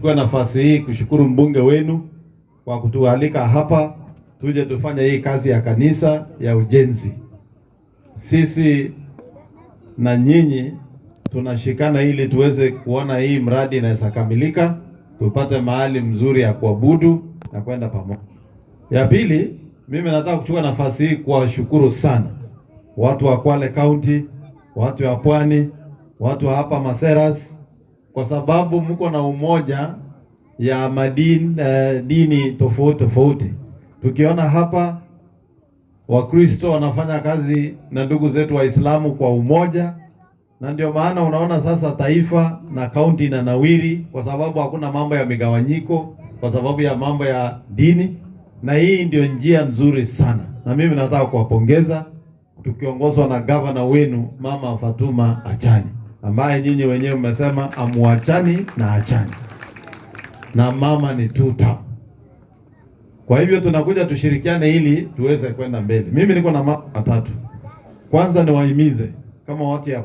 Kwa nafasi hii kushukuru mbunge wenu kwa kutualika hapa tuje tufanye hii kazi ya kanisa ya ujenzi. Sisi na nyinyi tunashikana ili tuweze kuona hii mradi inaweza kamilika, tupate mahali mzuri ya kuabudu na kwenda pamoja. Ya pili, mimi nataka kuchukua nafasi hii kuwashukuru sana watu wa Kwale County, watu wa Pwani, watu wa hapa Maseras, kwa sababu mko na umoja ya dini tofauti tofauti. Tukiona hapa Wakristo wanafanya kazi na ndugu zetu Waislamu kwa umoja, na ndio maana unaona sasa taifa na kaunti na nawiri, kwa sababu hakuna mambo ya migawanyiko, kwa sababu ya mambo ya dini, na hii ndio njia nzuri sana. Na mimi nataka kuwapongeza tukiongozwa na gavana wenu Mama Fatuma Achani, ambaye nyinyi wenyewe mmesema amuachani na Achani, na mama ni tuta. Kwa hivyo tunakuja tushirikiane ili tuweze kwenda mbele. Mimi niko na mambo matatu. Kwanza niwahimize kama watu ya